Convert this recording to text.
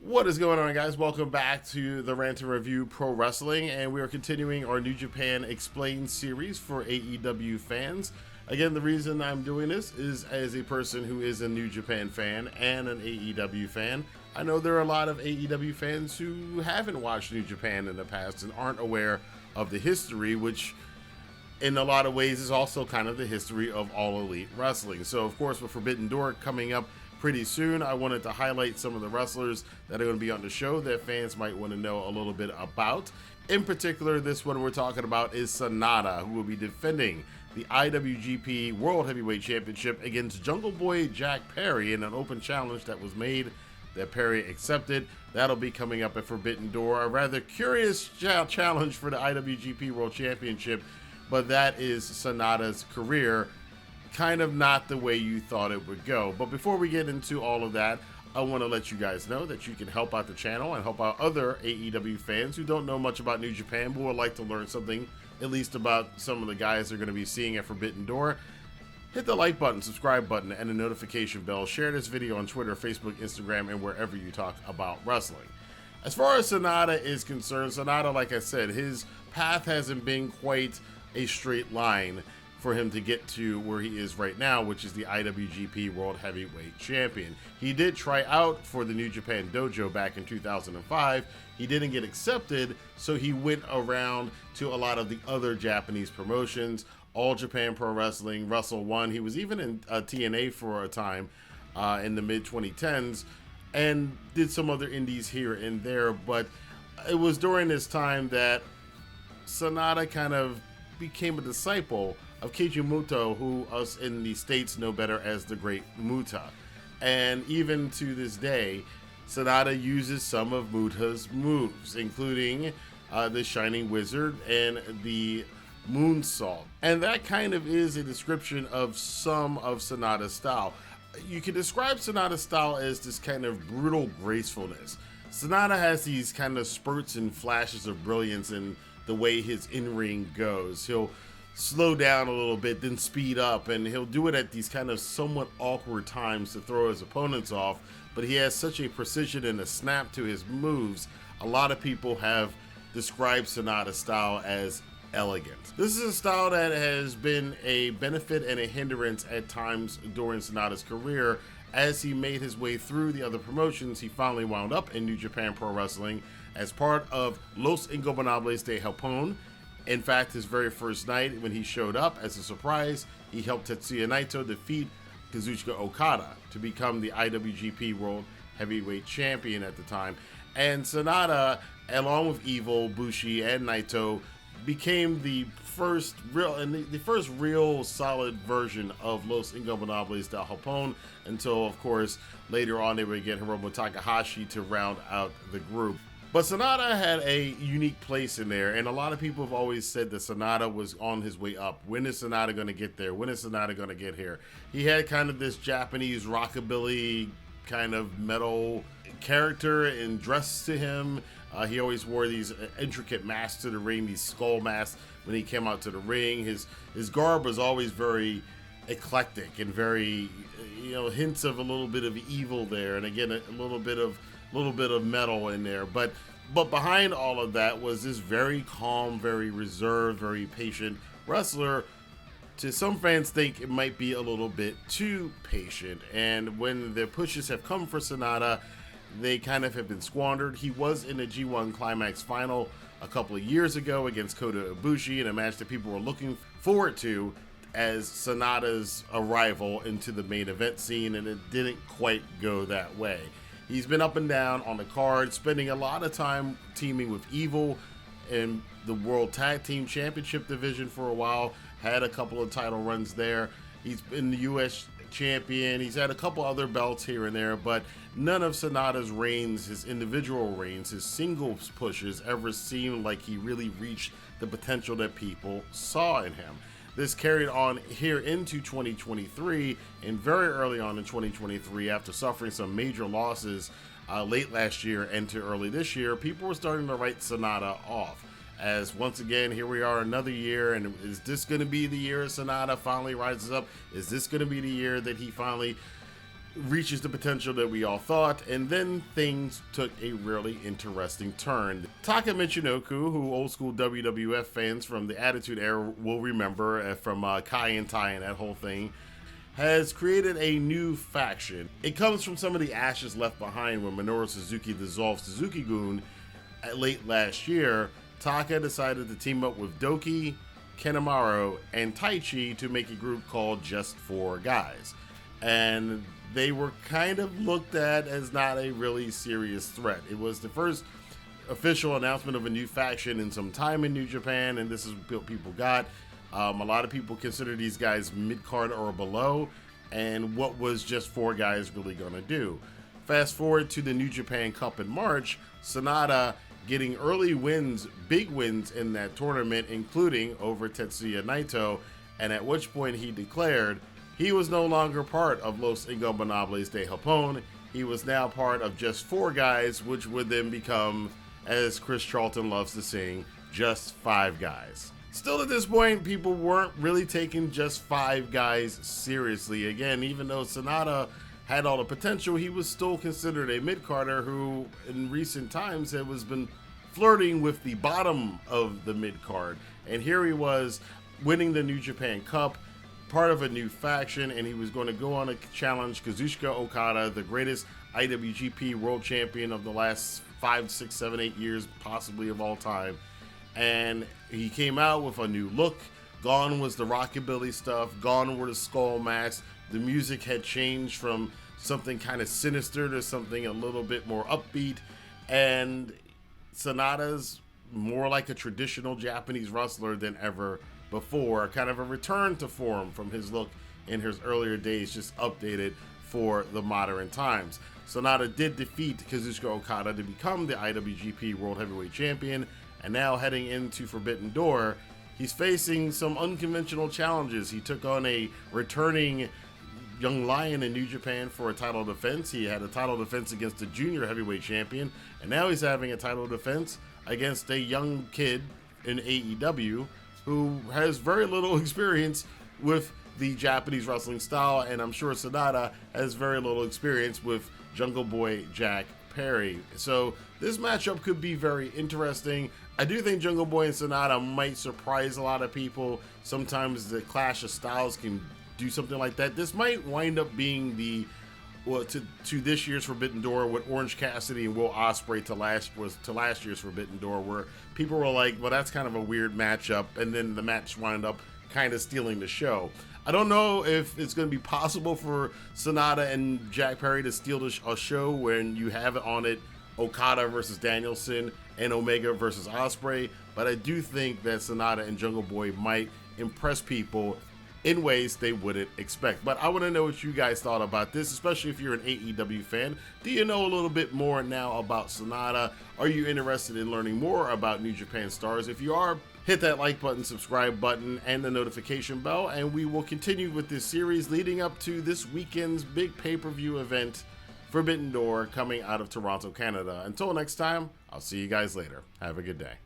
What is going on, guys? Welcome back to the Rantin Review Pro Wrestling, and we are continuing our New Japan Explained series for AEW fans. Again, the reason I'm doing this is as a person who is a New Japan fan and an AEW fan. I know there are a lot of AEW fans who haven't watched New Japan in the past and aren't aware of the history, which in a lot of ways is also kind of the history of All Elite Wrestling. So, of course, with Forbidden Door coming up pretty soon, I wanted to highlight some of the wrestlers that are going to be on the show that fans might want to know a little bit about. In particular, this one we're talking about is SANADA, who will be defending the IWGP World Heavyweight Championship against Jungleboy Jack Perry in an open challenge that was made that Perry accepted. That'll be coming up at Forbidden Door. A rather curious challenge for the IWGP World Championship, but that is SANADA's career. Kind of not the way you thought it would go. But before we get into all of that, I want to let you guys know that you can help out the channel and help out other AEW fans who don't know much about New Japan but would like to learn something, at least about some of the guys they're going to be seeing at Forbidden Door. Hit the like button, subscribe button, and the notification bell. Share this video on Twitter, Facebook, Instagram, and wherever you talk about wrestling. As far as SANADA is concerned, SANADA, like I said, his path hasn't been quite a straight line for him to get to where he is right now, which is the IWGP World Heavyweight Champion. He did try out for the New Japan Dojo back in 2005. He didn't get accepted, so he went around to a lot of the other Japanese promotions, All Japan Pro Wrestling, Wrestle One. He was even in TNA for a time in the mid-2010s and did some other indies here and there, but it was during this time that SANADA kind of became a disciple of Keiji Mutoh, who us in the States know better as the Great Muta. And even to this day, SANADA uses some of Muto's moves, including the Shining Wizard and the Moonsault. And that kind of is a description of some of SANADA's style. You can describe SANADA's style as this kind of brutal gracefulness. SANADA has these kind of spurts and flashes of brilliance in the way his in-ring goes. He'll slow down a little bit, then speed up, and he'll do it at these kind of somewhat awkward times to throw his opponents off, but he has such a precision and a snap to his moves. A lot of people have described SANADA's style as elegant. This is a style that has been a benefit and a hindrance at times during SANADA's career. As he made his way through the other promotions, he finally wound up in New Japan Pro Wrestling as part of Los Ingobernables de Japon. In fact, his very first night when he showed up as a surprise, he helped Tetsuya Naito defeat Kazuchika Okada to become the IWGP World Heavyweight Champion at the time. And SANADA, along with Evil, Bushi, and Naito, became the first real solid version of Los Ingobernables de Japon, until, of course, later on they would get Hiromu Takahashi to round out the group. But SANADA had a unique place in there, and a lot of people have always said that SANADA was on his way up. When is SANADA going to get there? When is SANADA going to get here? He had kind of this Japanese rockabilly kind of metal character and dress to him. He always wore these intricate masks to the ring, these skull masks when he came out to the ring. His garb was always very eclectic and very, hints of a little bit of evil there, and again a little bit of metal in there, but behind all of that was this very calm, very reserved, very patient wrestler. To some fans, think it might be a little bit too patient, and when the pushes have come for SANADA, they kind of have been squandered. He was in a G1 Climax final a couple of years ago against Kota Ibushi in a match that people were looking forward to as SANADA's arrival into the main event scene, and it didn't quite go that way. He's been up and down on the card, spending a lot of time teaming with Evil in the World Tag Team Championship division for a while, had a couple of title runs there. He's been the U.S. champion. He's had a couple other belts here and there, but none of SANADA's reigns, his individual reigns, his singles pushes ever seemed like he really reached the potential that people saw in him. This carried on here into 2023, and very early on in 2023, after suffering some major losses late last year and to early this year, people were starting to write SANADA off. As once again, here we are another year, and is this going to be the year SANADA finally rises up? Is this going to be the year that he finally reaches the potential that we all thought, and then things took a really interesting turn. Taka Michinoku, who old school WWF fans from the Attitude Era will remember from Kai and Tai and that whole thing, has created a new faction. It comes from some of the ashes left behind when Minoru Suzuki dissolved Suzuki-gun late last year. Taka decided to team up with Doki, Kanemaru, and Taichi to make a group called Just Four Guys. And they were kind of looked at as not a really serious threat. It was the first official announcement of a new faction in some time in New Japan, and this is what people got. A lot of people consider these guys mid-card or below, and what was Just Four Guys really going to do? Fast forward to the New Japan Cup in March, SANADA getting early wins, big wins in that tournament, including over Tetsuya Naito, and at which point he declared he was no longer part of Los Ingobernables de Japon. He was now part of Just Four Guys, which would then become, as Chris Charlton loves to sing, Just Five Guys. Still at this point, people weren't really taking Just Five Guys seriously. Again, even though SANADA had all the potential, he was still considered a mid-carder who, in recent times, has been flirting with the bottom of the mid-card. And here he was, winning the New Japan Cup, part of a new faction, and he was going to go on a challenge Kazuchika Okada, the greatest IWGP World Champion of the last 5, 6, 7, 8 years, possibly of all time. And he came out with a new look. Gone was the rockabilly stuff. Gone were the skull masks. The music had changed from something kind of sinister to something a little bit more upbeat. And SANADA's more like a traditional Japanese wrestler than ever before. Kind of a return to form from his look in his earlier days, just updated for the modern times. SANADA did defeat Kazuchika Okada to become the IWGP World Heavyweight Champion. And now heading into Forbidden Door, he's facing some unconventional challenges. He took on a returning young lion in New Japan for a title defense. He had a title defense against the junior heavyweight champion, and now he's having a title defense against a young kid in AEW who has very little experience with the Japanese wrestling style, and I'm sure SANADA has very little experience with Jungle Boy Jack Perry. So this matchup could be very interesting. I do think Jungle Boy and SANADA might surprise a lot of people. Sometimes the clash of styles can do something like that. This might wind up being the to this year's Forbidden Door with Orange Cassidy and Will Ospreay to last year's Forbidden Door, where people were like, well, that's kind of a weird matchup, and then the match wound up kind of stealing the show. I don't know if it's going to be possible for SANADA and Jack Perry to steal a show when you have on it Okada versus Danielson and Omega versus Ospreay, but I do think that SANADA and Jungle Boy might impress people in ways they wouldn't expect. But I want to know what you guys thought about this, especially if you're an AEW fan. Do you know a little bit more now about SANADA? Are you interested in learning more about New Japan stars? If you are, hit that like button, subscribe button, and the notification bell, and we will continue with this series leading up to this weekend's big pay-per-view event, Forbidden Door, coming out of Toronto, Canada. Until next time, I'll see you guys later. Have a good day.